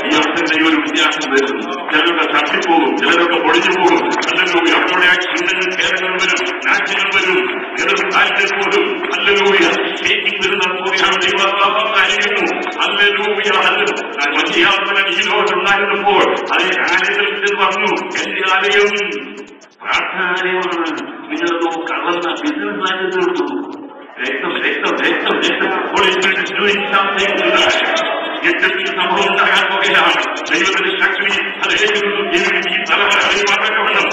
ഈ അവസരം ഒരു വ്യത്യാസം വരും. ചിലരൊക്കെ തട്ടിപ്പോകും, ചിലരൊക്കെ പൊടിഞ്ഞു പോകും. അല്ലൂയ അവരുടെ ചിന്തകൾ കേരളങ്ങൾ വരും, രാജ്യങ്ങൾ വരും, കാലിൽ പോലും അല്ലൂയ ഷേക്കിംഗ് വരുന്ന കൂടിയാണ് ദൈവാത്മാക്കൾ അറിയുന്നു. അല്ലൂയ മധ്യാത്മകൻ ഈ ലോകത്തുണ്ടായിരുന്നപ്പോൾ അതേ ആലയത്തിൽ പറഞ്ഞു, എന്റെ ആലയം പ്രാർത്ഥനാലയമാണ്. നിങ്ങളൊന്നും കവർന്ന ബിസിനസ് ആയിട്ട് രക്തം രക്തം രക്തം രക്തം സംഭവം ഉണ്ടാകാൻ പോകുകയാണ്. ദൈവത്തിന്റെ ശക്തി അത് ഏറ്റവും ഈ തലമുറ അറിവാക്കപ്പെടും.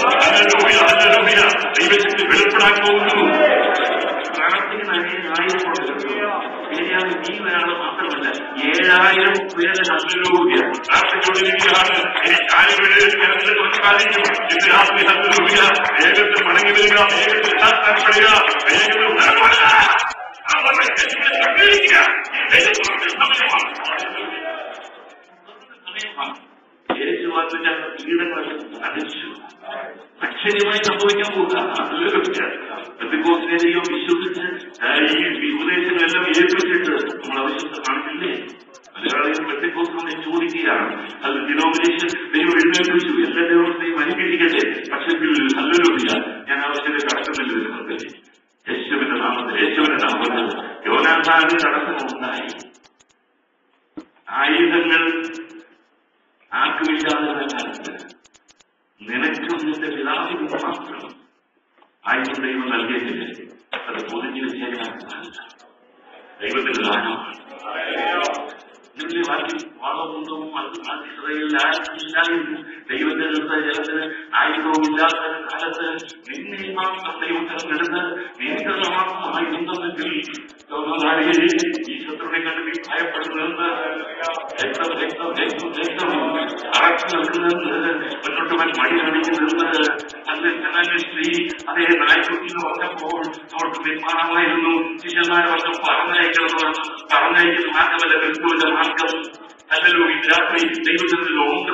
ദൈവശക്തി വെളിപ്പെടാൻ പോകുന്നു. പ്രാർത്ഥിക്കുന്ന 1000 ഈ ഒരാൾ മാത്രമല്ല, 7000 പേരെ ഹല്ലേലൂയ പ്രാർത്ഥിച്ചുകൊണ്ടിരിക്കുകയാണ്. സാധിക്കും. ഇന്ന് രാത്രി ഹല്ലേലൂയ വേഗത്തിൽ മടങ്ങി വരിക, വേഗത്തിൽ പ്പെടുക, വേഗത്തിൽ യേശുവാദിന്റെ പീഡകൾ അടിച്ചു അക്ഷര്യമായി സംഭവിക്കാൻ പോകുക. പെന്തക്കോസ്തിനെ വിശ്വസിച്ച് ഈ ഉപദേശങ്ങളെല്ലാം ഏൽപ്പിച്ചിട്ട് നമ്മൾ അവിശ്വസം കാണില്ലേ? മലയാളികൾ പെന്തക്കോസ്തിനെ ചോദിക്കുകയാണ്. അത് ഡിനോമിനേഷൻ ദൈവം എഴുന്നേൽപ്പിച്ചു, എല്ലാ ദൈവത്തെയും അനുഗ്രഹിക്കട്ടെ. പക്ഷെ ഹല്ലേലൂയ ഞാൻ ആവശ്യത്തെ കടക്കുന്നില്ല. നിങ്ങൾക്ക് യേശുവിന്റെ നാമത്തിൽ യോനാഥാന് തടസ്സമുണ്ടായി. ആയുധങ്ങൾ ആക്കുമില്ലാതെ കാലത്ത് നിനക്കും നിന്റെ പിതാവിനും മാത്രം ആയുധം ദൈവം നൽകിയിട്ടില്ലേ? അത് പൊതിഞ്ഞു ചെയ്യാൻ ദൈവത്തിന്റെ ദാനമാണ്. നിങ്ങളുടെ വാക്യം വളമൊന്നും ഇസ്രായേലിലായിരുന്നു. ദൈവത്തിന്റെ ജലത്തിന് ആയുധവും ഇല്ലാത്ത കാലത്ത് നിന്നെ മാത്രം ദൈവം തെരഞ്ഞെടുത്ത് നിയന്ത്രണം മാത്രം ആയുധമെങ്കിൽ ഈ ശത്രുവിനെ കണ്ട് നീ ഭയപ്പെടുന്നത് രക്തം രക്തം രക്തം രക്തം അറച്ചു നിൽക്കുന്നത് മുന്നോട്ട് മടി കാണിക്കുന്നത്. അന്ന് ചങ്ങാതി സ്ത്രീ അതേ നായ്ക്കുട്ടിന്ന് പറഞ്ഞപ്പോൾ അവർക്ക് നിർമ്മാണമായിരുന്നു. ശിഷ്യന്മാരെ പറഞ്ഞ പറഞ്ഞയക്കുന്ന മാർഗമല്ല ക്രിസ്തുവിന്റെ മാർഗം. അല്ലല്ലോ ഈ രാത്രി ദൈവത്തിന്റെ ലോകത്തെ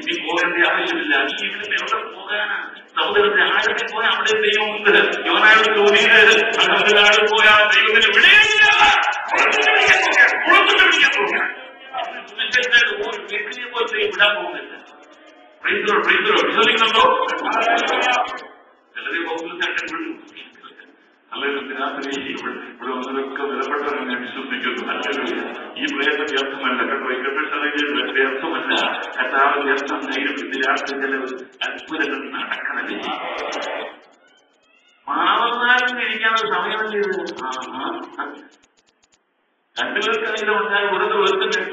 നീ പോകേണ്ട ആവശ്യമില്ല. നീ ഇതിന് എവിടെ പോകാനാണ്? സമുദ്രത്തെ ആഴത്തിൽ പോയാൽ അവിടെ ദൈവമുണ്ട്. യോനായോട് തോന്നിയത് അകത്തിലാട് പോയാൽ ദൈവത്തിന് വിടയില്ല. വ്യക്തിയെ പോലെ വിടാൻ പോകുന്നില്ല. വിശ്വസിക്കുന്നുണ്ടോ? ചിലരെ പോകുന്ന ചട്ടം വിടും. അല്ലെങ്കിൽ രാത്രി ഇവിടെ വന്നതൊക്കെ വിലപ്പെട്ടവരെ ഞാൻ വിശ്വസിക്കുന്നു. അല്ലെങ്കിൽ ഈ പ്രയത്നം വ്യർത്ഥമല്ല കേട്ടോ. ഈ കെട്ടിട വ്യർത്ഥമല്ല. കർത്താവിന്റെ വ്യർത്ഥം നേരിട്ട് രാത്രി ചില അത്ഭുതങ്ങൾ നടക്കണമേ. മാറുന്നാലും ഇരിക്കാനുള്ള സമയമല്ലേ ഇത്? കണ്ടുകൾക്കതിൽ ഉണ്ടായി ഉറന്ന് വെറുതെ ചില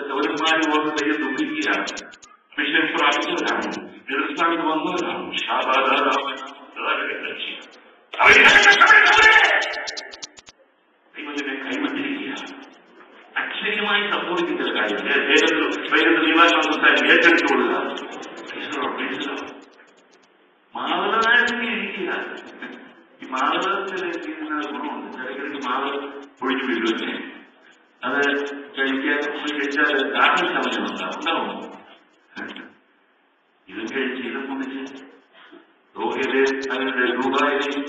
സൗരന്മാര് പോകുന്ന ദൈവം ദുഃഖിക്കുകയാണ്. മിഷൻ പ്രാപിച്ചവരാണ്, എതിർസ്ഥാനത്ത് വന്നവരാണ്. ദൈവത്തിനെ കൈവിട്ടിരിക്കുകയാണ്. അക്ഷര്യമായി സംഭവിക്കുന്ന ചില കാര്യങ്ങൾ വേഗത്തിൽ നിവാസം ഏറ്റെടുത്തുകൊള്ളുക. മാതളനായി ഇരിക്കുക. ഈ മാതളത്തിലിരിക്കുന്ന ഗുണമുണ്ട്. ചിലക്ക് മാതള ഒഴിഞ്ഞു വീഴുവല്ലേ? അത് കഴിച്ചാൽ ദാഹം ശമനമുണ്ടാവും. ഇതും കഴിച്ച് ഇതും കുടിച്ച് റോഹിലെ അതിന്റെ ദുബായിലെയും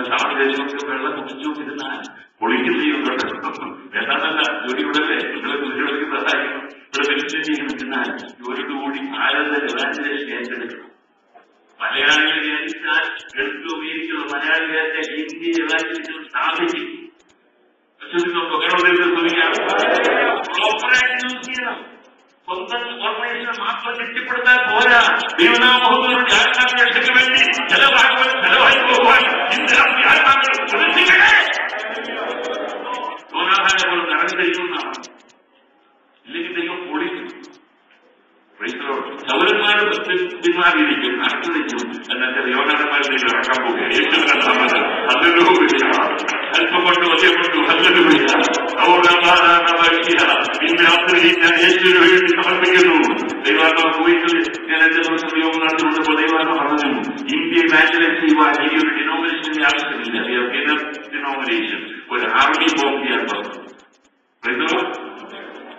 സാമദേശമൊക്കെ വെള്ളം കുടിച്ചുകൊണ്ടിരുന്നാൽ പൊളിക്കും ചെയ്യും കേട്ടോ. വേണ്ടാന്നല്ല, ജോലിയോടല്ലേ നിങ്ങളെ കുതിരകൾക്ക് സഹായിക്കും. ഇവിടെ മെഡിറ്റേറ്റ് ചെയ്തിരുന്നാൽ ജോലിയോടുകൂടി ഭാരത എവാഞ്ചലേഷൻ ഏറ്റെടുക്കണം. മലയാളികൾ വിചാരിച്ചാൽ എടുത്ത് ഉപയോഗിക്കുന്ന മലയാളികളെ ഇന്ത്യ എവാഞ്ചലേഷൻ സ്ഥാപിക്കും. സ്വന്തം ഓർഗനൈസേഷൻ മാത്രം കെട്ടിപ്പെടുത്താൻ പോരാ. ദൈവനാമത്തിന് ആത്മാഭിഷേകത്തിന് വേണ്ടി ചെലവായി പോകാൻ ഇന്ത്യ ആത്മാക്കൾ പ്രതിഷ്ഠിക്കട്ടെ. യോനാഥാനെ പോലെ നടന്നു കഴിയുന്നതാണ്. ഇല്ലെങ്കിൽ ദൈവം പൊളിക്കും. സൗരന്മാരും പിന്മാറിയിരിക്കും, നടത്തിരിക്കും. എന്നാൽ യോനാഥന്മാരെ ദൈവം ഇറക്കാൻ പോകുക. യേശുവിന്റെ നാമത്തിൽ ഹല്ലേലൂയ. അല്പം കൊണ്ട് വലയപ്പെട്ടു. ഹല്ലേലൂയ. ഇന്ന് രാത്രി ഞാൻ യേശുവിന് വേണ്ടി സമർപ്പിക്കുന്നു. ദൈവാത്മാ കുവൈറ്റിൽ ഞാൻ 5 ദിവസം യോഗം നടത്തിക്കൊണ്ടപ്പോൾ ദൈവാത്മാ പറഞ്ഞു, ഇന്ത്യയെ മാനിപ്പുലേറ്റ് ചെയ്യുവാൻ ഈ ഒരു ഡിനോമിനേഷന്റെ ആവശ്യമില്ല. ഡിനോമിനേഷൻ ഒരു ആർമി ഫോം ചെയ്യാൻ പറഞ്ഞു.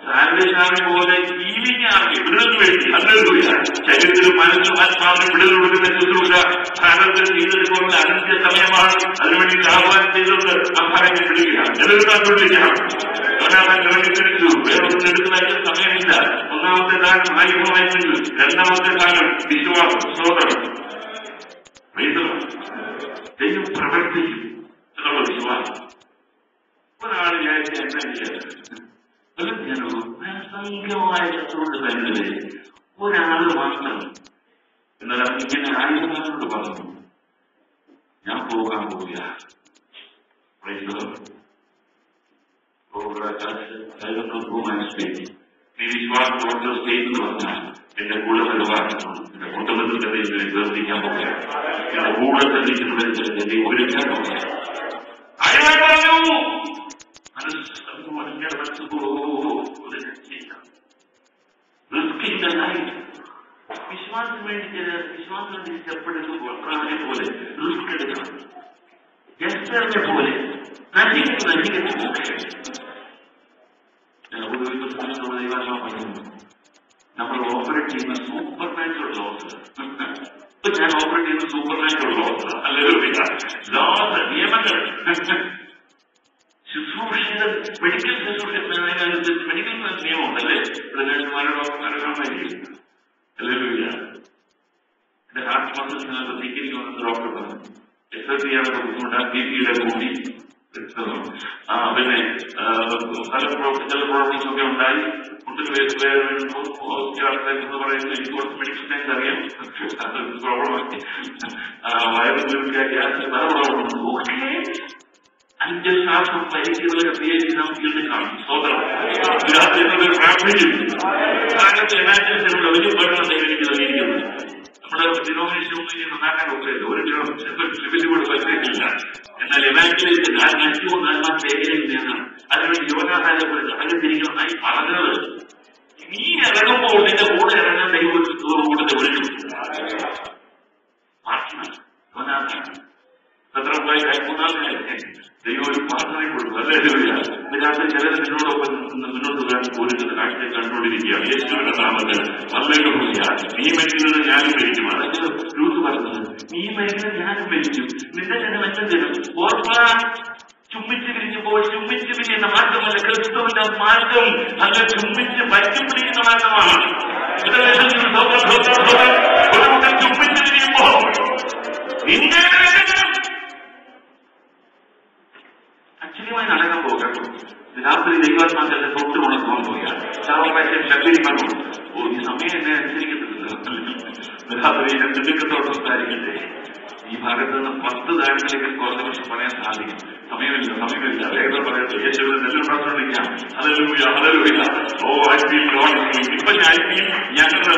സാൽവേഷൻ ആർമി പോലെ ഹീലിംഗ് ആർമി വിടുതലിന് വേണ്ടി. ഹല്ലേലൂയ. ശരീരത്തിലും മനസ്സിലും ആത്മാവിനും വിടുതൽ കൊടുക്കുന്ന ശുശ്രൂഷ ഭാരതത്തിൽ ചെയ്തതുപോലെ അനന്ത്യ സമയമാണ്. അതിനുവേണ്ടി ആഹ്വാനം ചെയ്തുകൊണ്ട് ആഹാരം വിടുകയാണ്. എതിർക്കാൻ വിടുകയാണ്. യോനാഥാൻ തിരിച്ചു വേറെ ആയുധമായിട്ടുണ്ട്. രണ്ടാമത്തെ കാലം വിശ്വാസം, സ്തോത്രം. ദൈവം പ്രവർത്തിക്കും എന്നുള്ള വിശ്വാസം. ഒരാൾ വിചാരിച്ച എന്താ അസംഖ്യമായ ശത്രുക്കൾ തന്നെ ഒരാള് മാത്രം. എന്നാൽ ഇങ്ങനെ ആയുധങ്ങളോട് പറഞ്ഞു, ഞാൻ പോകാൻ പോവുക. നീ വിശ്വാസത്തോടെ സ്റ്റേജ് പറഞ്ഞാൽ എന്റെ കൂടെ വരുവാനാണ്. എന്റെ കുടുംബത്തിൽ തന്നെ ഇതിനെ വേർതിരിക്കാൻ പോകുകയാണ്. എന്റെ കൂടെ തെളിയിക്കുന്നതിനെ ഒരുക്കാൻ പോകുകയാണ്. അയാൾ പറഞ്ഞു വിശ്വാസം വേണ്ടി വിശ്വാസം സ്റ്റെപ്പെടുക്കുമ്പോൾ പ്രാവിനെ പോലെ റിസ്ക് എടുക്കണം. എസ്റ്ററിനെ പോലെ നശിക്കുന്നു. നമ്മൾ ഓപ്പറേറ്റ് ചെയ്യുന്ന സൂപ്പർ നാച്ചുറൽ ലോസ്. ഇപ്പൊ ഞാൻ ഓപ്പറേറ്റ് ചെയ്യുന്ന സൂപ്പർ നാച്ചുറൽ ലോസ് ലോസ് നിയമങ്ങൾ. ശുശ്രൂഷകൾ മെഡിക്കൽ ശുശ്രൂഷ മെഡിക്കൽ നിയമമുണ്ടല്ലേ? ഡോക്ടർമാരായിരിക്കും. അല്ലേലൂയ. എന്റെ ഹാർട്ട് മസിൽസ് സ്വീകരിക്കുമെന്ന് ഡോക്ടർ പറഞ്ഞു. എക്സസൈസ് ചെയ്യാനുള്ള ബുദ്ധിമുട്ടാണ്. ബിപിയുടെ കൂടി പിന്നെ ചില പ്രോബ്ലംസ് ഒക്കെ ഉണ്ടായി. ഫുഡിൽ എന്ന് പറയുന്നത് എനിക്ക് കുറച്ച് മെഡിക്കൽ സയൻസ് അറിയാം. പ്രോബ്ലമാക്കി വയറിൽ ഗ്യാസ് പല പ്രോബ്ലം. ഓക്കെ, അഞ്ചാസം പരിചയമുള്ള പേര് നമുക്ക് കാണും. സ്വതന്ത്രം പ്രാർത്ഥിക്കും. കാലത്ത് എനാറ്റിലുള്ള ഒരു പഠനം നേരിടുന്നത് നമ്മുടെ ഡിനോമിനേഷൻ നന്നാക്കാൻ ഒക്കില്ല. ഒരു ലെവലിൽ കൂടെ പറ്റില്ല. എന്നാൽ എവാഞ്ചലിസ്റ്റ് ഞാൻ നശിച്ചുകൊണ്ട് ഞാൻ തേങ്ങയാണ്. അതിനുവേണ്ടി യുവനാഥാരെ പോലെ അകത്തിരിക്കുന്നതായി പറഞ്ഞത്. നീ ഇറങ്ങുമ്പോൾ നിന്റെ കൂടെ ഇറങ്ങാൻ ദൈവത്തിന്റെ ഒഴുകും. സത്രമായി മൂന്നാമത്തെ ദൈവം ഒരു പ്രാർത്ഥനയെ കൊടുക്കും. അല്ലേ? ഇതിനകത്ത് ചിലർ നിന്നോടൊപ്പം മുന്നോട്ട് വരാൻ പോരുന്നത് കാഴ്ചയെ കണ്ടുകൊണ്ടിരിക്കുകയാണ്. യേശുവിന്റെ നാമത്തിൽ നല്ലൊരു നീ മരിക്കുന്നത് ഞാനും മരിക്കും. അതൊക്കെ രൂപ പറഞ്ഞത്. നീ മരിക്കുന്നത് ഞാനും മരിക്കും. നിന്റെ ജനം എന്റെ ജനം. ഓർക്കാൻ ചുമ്മിച്ച് പിരിഞ്ഞപ്പോൾ ചുമ്മിച്ച് പിരിയുന്ന മാർഗമല്ല ക്രിസ്തുവിന്റെ മാർഗം. നല്ല ചുമ്മിച്ച് പറ്റും പിടിക്കുന്ന മാർഗമാണ്. ഒരു കൂട്ടം ചുമ്മിച്ച് പിരിയുമ്പോ നിന്റെ അച്ഛനുമായി നടക്കാൻ പോകട്ടോ. രാത്രി ദൈവാത്മാക്കളുടെ തൊട്ട് ഉണക്കാൻ പോവുകയാണ്. ശവകാശം ശക്തിരിക്കാൻ പോകും. ഈ സമയം എന്നെ അനുസരിക്കുന്നില്ല. രാത്രി ഞാൻ തിടുക്കത്തോട് സംസാരിക്കട്ടെ. ഈ ഭാഗത്ത് നിന്ന് 10 താഴത്തിലേക്ക് കുറച്ച് വർഷം പറയാൻ സാധിക്കും. സമയമില്ല. വേഗം പറയട്ടെ. യേശുവിനെ നെല്ലും പ്രാർത്ഥിക്കാം. Hallelujah, hallelujah. Oh I feel God. ഇപ്പൊ ഞാൻ ഞങ്ങളുടെ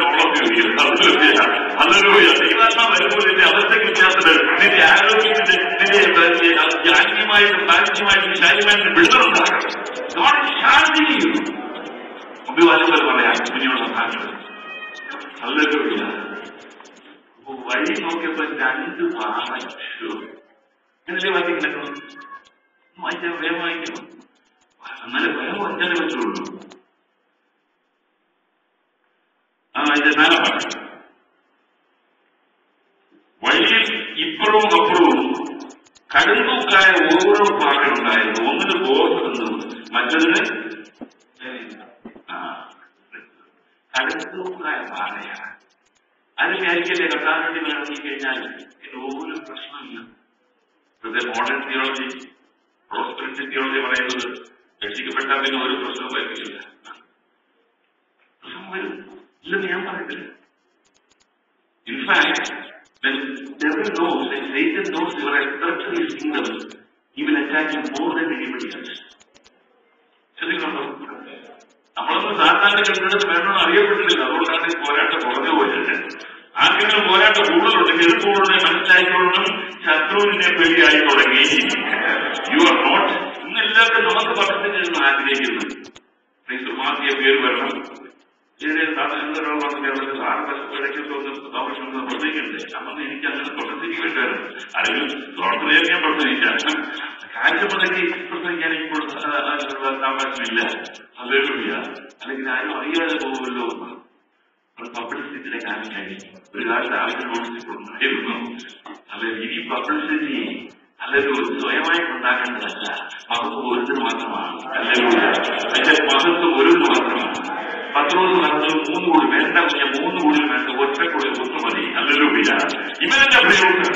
ഹല്ലേലൂയ. ദൈവാത്മാ വരുമ്പോൾ നിന്റെ അവസ്ഥയ്ക്ക് വ്യത്യാസത്തിൽ നിന്റെ ആരോഗ്യത്തിന്റെ നിന്റെ ജാന്യമായിട്ടും ബാഹ്യമായിട്ടും ശാരീരമായിട്ടും വിടുതലുണ്ടാകും. ശാന്തി അഭിവാചകൾ പറയാം. ഇനിയുള്ള ഭാഗങ്ങൾ ഹല്ലേലൂയ. വഴി നോക്കിയപ്പോ 2 പാറച്ചു. എന്നല്ലേ വായിക്കണം? വായിച്ചാൽ വേഗം വായിക്കണം. എന്നാലും വേഗം വായിച്ചാലേ പറ്റുള്ളൂ. അതിന്റെ 4 പാട്ട്. വഴിയിൽ ഇപ്പുറവും അപ്പുറവും കടുന്തൂക്കായ ഓരോ പാറയുണ്ടായിരുന്നു. ഒന്നിന് ബോധമെന്നും മറ്റൊന്നിന് കടുന്തൂക്കായ പാറയാണ്. അത് വിചാരിക്കല്ലേ കർത്താവിന് വേണ്ടി വേണമെങ്കിൽ കഴിഞ്ഞാൽ എന്റെ ഒരു പ്രശ്നമില്ല. മോഡേൺ തിയോളജി, പ്രോസ്പെരിറ്റി തിയോളജി പറയുന്നത് രക്ഷിക്കപ്പെട്ടാൽ പിന്നെ ഒരു പ്രശ്നവും വരുന്നില്ല. പ്രശ്നം വരും ഇല്ലെന്ന് ഞാൻ പറയത്തില്ല. In fact when devil knows and Satan knows you are a threat to his kingdom, he will attack you more than anybody else. ശ്രദ്ധിക്കണോ? നമ്മളൊന്നും സാധാരണ കണ്ടിട്ട് വേണമെന്ന് അറിയപ്പെട്ടിട്ടില്ല. അതുകൊണ്ടാണ് പോരാട്ടം കുറഞ്ഞു പോയത്. ആർക്കെങ്കിലും പോരാട്ടം കൂടുതലുണ്ടെങ്കിൽ എതിർപ്പുകളുടെ മനസ്സിലായിക്കൊള്ളണം. ശത്രുവിനെ പേടിയായി തുടങ്ങി. You are not. ഇന്നെല്ലാവർക്കും നമുക്ക് പഠിച്ചിട്ട് ആഗ്രഹിക്കുന്നു. മാറ്റിയ പേര് വരണം. പ്രത്യേകിച്ച് അമ്മ എനിക്ക് അങ്ങനെ പ്രവർത്തിക്ക് വേണ്ടായിരുന്നു. അല്ലെങ്കിൽ പ്രവർത്തനയിൽ ഞാൻ പ്രവർത്തിക്കാം. കാഴ്ചപ്പടക്കി പ്രസംഗിക്കാൻ ഇപ്പോൾ അവകാശമില്ല. ഹല്ലേലൂയ. അല്ലെങ്കിൽ ആരും അറിയാതെ പോകുമല്ലോ. പബ്ലിസിറ്റിയുടെ കാര്യം കഴിഞ്ഞു. ഒരു കാലത്ത് ആദ്യം നോട്ടിസിട്ടുണ്ടായിരുന്നു. അല്ലെങ്കിൽ ഇനി പബ്ലിസിറ്റി അല്ലെങ്കിൽ സ്വയമായിട്ട് ഉണ്ടാക്കേണ്ടതല്ല. മഹത്വം ഒരുത്തിന് മാത്രമാണ്. അല്ലെങ്കിൽ അതിന്റെ മഹത്വം ഒരുത്തിന് മാത്രമാണ്. പത്രോസ് നടന്നത് 3 കൂടി വേണ്ട വേണ്ട കുഞ്ഞ 3 കുടിൽ വേണ്ട, ഒറ്റ കുടിൽ 1 മതി. ഹല്ലേലൂയ. ഇവന്റെ പ്രയോഗം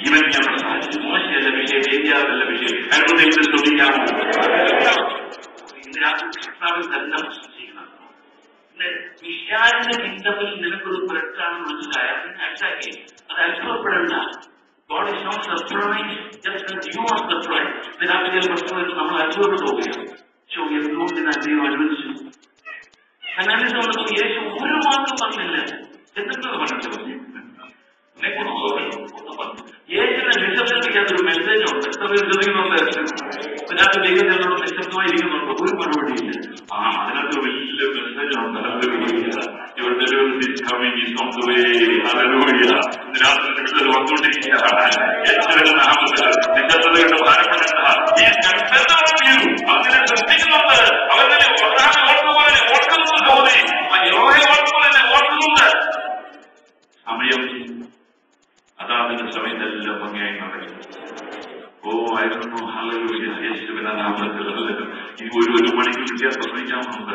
ഇവൻ ഞാൻ പ്രസാദിച്ചു. മോശമല്ല വിഷയം, ഏരിയാവല്ല വിഷയം. അതിനോട് ദൈവത്തെ ശ്രദ്ധിക്കാമോ? ഇന്ന് രാത്രി കർത്താവിൽ തന്നെ ചെയ്യണം. വിശാലിന്റെ കിങ്ഡമിൽ നിനക്കൊരു ബ്രെഡാണെന്ന് മനസ്സിലായാൽ പിന്നെ അറ്റാക്കി അത് അത്ഭുതപ്പെടേണ്ട. God is not surprised just as you are surprised. ഇതിനകത്ത് പ്രശ്നമായിട്ട് നമ്മൾ അത്ഭുതപ്പെട്ടു പോവുകയാണ്. എന്തുകൊണ്ട് ഞാൻ ദൈവം അനുവദിച്ചു? അനുവദിച്ചു യേശു ഒരു വാക്കും പറഞ്ഞില്ല. എന്തെങ്കിലും പറഞ്ഞു യേശുവിനെ വിശ്വസിപ്പിക്കാത്തൊരു മെസ്സേജ് ഉണ്ട്. എത്ര പേര് ശ്രദ്ധിക്കുന്നുണ്ട്? അതിനകത്ത് ദൈവത്തിനോട് നിശബ്ദമായിരിക്കുന്നുണ്ട്, ഒരു മറുപടിയില്ല. അതിനകത്ത് വലിയ മെസ്സേജ് ഉണ്ട്. വന്നുകൊണ്ടിരിക്കുകയാണ്. നിശബ്ദതയുടെ ഭാരപ്പെടേണ്ട. അങ്ങനെ ശ്രദ്ധിക്കുന്നുണ്ട്. അവരെ ഓർക്കുപോലെ ഓർക്കുന്നത് തോന്നി യോഹയെ ഓർക്കുപോലെ ഓർക്കുന്നുണ്ട്. സമയം അതാതിന്റെ സമയത്തെല്ലാം ഭംഗിയായി നടക്കും. ആയിരുന്നു. ഹല്ലേലൂയ. യേശുവിന്റെ നാമത്തിൽ ഇനി ഒരു മണിക്ക് കിട്ടിയാൽ പ്രസംഗിക്കാമെന്നുണ്ട്.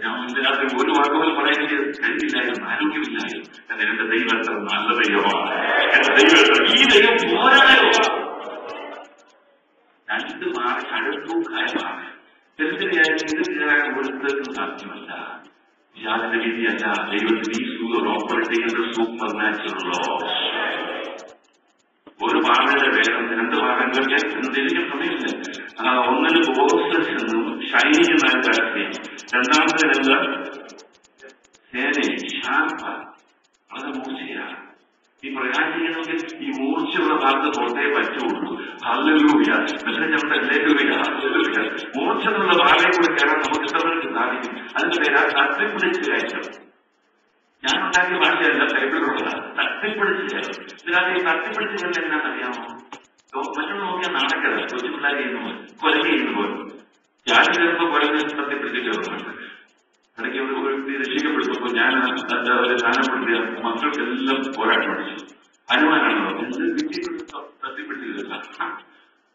ഞാൻ ഇതിനകത്ത് ഒരു വാക്കുകൾ പറയാൻ കഴിയില്ലായിരുന്നു, ആരോഗ്യമില്ലായിരുന്നു. എന്റെ ദൈവം എത്ര നല്ല ദൈവമാണ്. എന്റെ ദൈവം ഈ ദൈവം പോരായോ? 2 മാറി അടുത്തു കാര്യമാണ്. ചെറുതിനെയായി ഇത് കയറാൻ ഒരുത്തർക്കും സാധ്യമല്ല. യാതൊരു രീതിയല്ല. ദൈവത്തിന് ഈ ഓപ്പറേറ്റിംഗ് സൂപ്പർ നാച്ചുറൽ ലോസ്. ഒരു ഭാഗയുടെ വേഗം 2 ഭാഗങ്ങൾക്ക് എന്തെങ്കിലും സമയമില്ല. ഒന്നിന് ബോസസ് എന്നും ഷൈനിങ് എന്നാണ് കടത്തി. രണ്ടാമത്തെ എന്താ? സേന ഷാർപ്പ, അത് മൂർച്ചയാണ്. ഈ പ്രകാശിക്കണമെങ്കിൽ ഈ മൂർച്ചയുള്ള ഭാഗത്ത് പുറത്തേ പറ്റുള്ളൂ. ഹല്ലേലൂയ. മെസ്സേജ് അവിടെ ഹല്ലേലൂയ. മൂർച്ചയുള്ള ഭാഗം കൂടെ കയറാൻ നമുക്ക് ഇഷ്ടപ്പെട്ട് സാധിക്കും. അതിന്റെ പേരാ തട്ടിപ്പിടിച്ച് കയറ്റം. ഞാൻ ഉണ്ടാക്കിയ ഭാഷയല്ല, ബൈബിളിലുള്ള തട്ടിപ്പിടിച്ച് കയറും. ഇതിനകത്ത് ഈ തട്ടിപ്പിടിച്ച് കയറുന്നത് എന്താണെന്നറിയാമോ? മറ്റുള്ള നോക്കിയാൽ നടക്കല. കൊച്ചു പിള്ളേർ ചെയ്യുന്ന പോലെ, കൊലക ചെയ്യുന്ന പോലെ. ഞാൻ കയറുമ്പോൾ കൊലക തട്ടിപ്പിടിച്ച് കയറുന്നുണ്ട്. ഇടയ്ക്ക് ഒരു വ്യക്തി രക്ഷിക്കപ്പെടുത്തുമ്പോൾ ഞാൻ ഒരു സ്ഥാനപ്പെടുത്തിയ മക്കൾക്കെല്ലാം പോരാട്ടം പഠിച്ചു. അനുമാനാണോ എന്ത് തട്ടിപ്പിടിച്ച് കയറുക?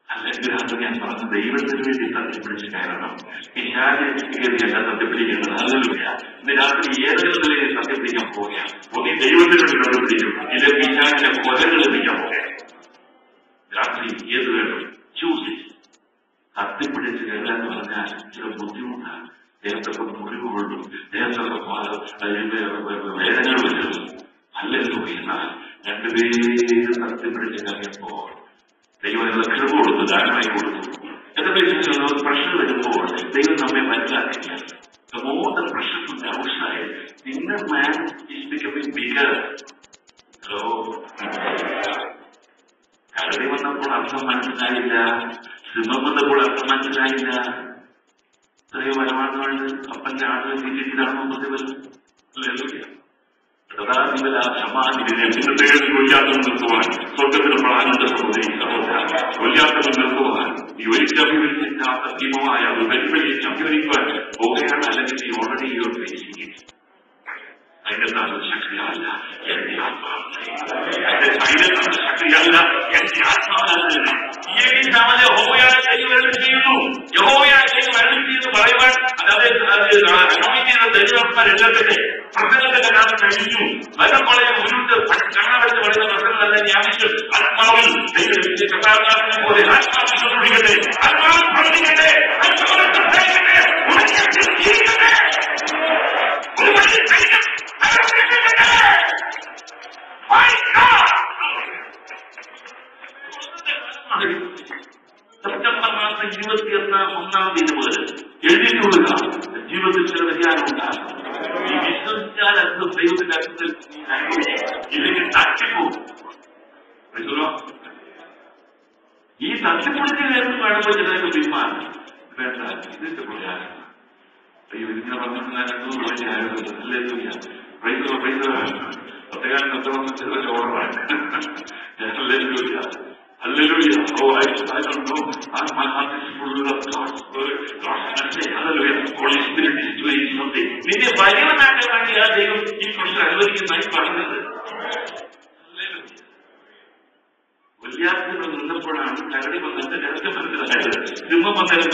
അല്ലെങ്കിൽ അത് ഞാൻ പറഞ്ഞ ദൈവത്തിന് വേണ്ടി തട്ടിപ്പിടിച്ച് കയറണം. പിശാചിയല്ല തട്ടിപ്പിടിക്കേണ്ടത്. ഹല്ലേലൂയ. ഇന്ന് രാത്രി ഏതൊരു നിലയിൽ തട്ടിപ്പിടിക്കാൻ പോവുകയാണ്. ഒന്നീ ദൈവത്തിന് വേണ്ടി തട്ടിപ്പിടിക്കും, ഇല്ല പിശാചിന്റെ കൊലകൾ എത്തിക്കാൻ പോവുകയാണ്. രാത്രി ഏത് വേണം ചൂസ്. തട്ടിപ്പിടിച്ച് കയറുക എന്ന് പറഞ്ഞാൽ ചില ബുദ്ധിമുട്ടാണ്. ദേഹത്തൊക്കെ മുറിവ് കൊള്ളും, ദേഹത്തൊക്കെ വേദനകൾ വരും. ഹല്ലേലൂയ. എന്നാൽ 2 പേര് തട്ടിപ്പിടിച്ച് കയറിയപ്പോൾ ദൈവം കൃപ കൊടുത്തു, ദാനമായി കൊടുത്തു. എന്റെ പേര് പ്രഷർ വരുമ്പോൾ ദൈവം നമ്മെ മനസ്സിലാക്കില്ല. The more the pressure from the outside, the inner man is becoming bigger. കരടി വന്നപ്പോൾ അർത്ഥം മനസ്സിലായില്ല, സിംഹം വന്നപ്പോൾ അർത്ഥം മനസ്സിലായില്ല. ഇത്രയോ വരുമാനമാണ് അപ്പന്റെ ആളുകൾ വീട്ടിലാണോ പ്രതിഫലം? കൊല്ലാത്തത് നിർത്തുവാൻ സ്വർഗത്തിന് പ്രാണന്റെ കൊല്ലാത്തത് നിർത്തുവാൻ ഈ ഒരിക്കലും അഭിവരിച്ചിട്ടാത്ത ഭീമമായ ഒരു വെല്ലുവിളിയെ അഭിവരിക്കുവാൻ പോവുകയാണ്. അല്ലെങ്കിൽ ഈ ഓൾറെഡി യുവർ ഫേസിംഗ് ഇറ്റ്. അതിന്റെ ശക്തിയല്ല എന്റെ ആത്മാവ്, അതിന്റെ ശക്തിയല്ല എന്റെ ആത്മാവല്ല. യഹോവയായ ദൈവം ചെയ്യുന്നു, യഹോവയായ ദൈവം വരണം ചെയ്ത് പറയുവാൻ ദൈവന്മാരെല്ലാവരുടെ പ്രസംഗത്തിന്റെ കാലം കഴിഞ്ഞു. വരപ്പോളെ മുന്നോട്ട് കണ്ണടച്ച് പറയുന്ന പ്രസംഗമല്ല ഈ ആവശ്യം. ആത്മാവിൽ കഥാകാരനെ പോലെ ആത്മാവിൽ പ്രവർത്തിക്കട്ടെ, ആത്മാവിൽ പ്രവർത്തിക്കട്ടെ, സെപ്റ്റംബർ മാസം 21 മുതൽ എഴുതിയിട്ടുള്ള ജീവിതത്തിൽ ചില വ്യതിയാനം ഉണ്ടാകും. ഈ വിശ്വസിച്ചാൽ അത് ദൈവത്തിന്റെ അർത്ഥത്തിൽ ഇല്ലെങ്കിൽ തട്ടിപ്പോകും. ഈ തട്ടിപ്പൊളിച്ച് നേരത്തെ കാണുമ്പോൾ ചിലർക്ക് തീരുമാനം വേണ്ട, ഇതിന്റെ പ്രചാരം ഇങ്ങനെ പറഞ്ഞിട്ടുണ്ടായിരുന്നു. ഒറ്റകാലം എത്തണമെന്ന് ചിലർക്ക് ഓർമ്മയാണ്. Hallelujah. Oh, I don't know. My heart is full of God's word, God's message. Hallelujah. Holy Spirit is doing something. നിന്റെ വലിയവനായിട്ട് വേണ്ടി ആ ദൈവം ഈ പുരുഷൻ അനുവദിക്കുന്നതായി പറഞ്ഞത്. വല്യാർത്ഥികൾ നിന്നപ്പോഴാണ് കരടി വന്നിട്ട് രഹസ്യം മനസ്സിലായത്. സിംഹം വന്നത്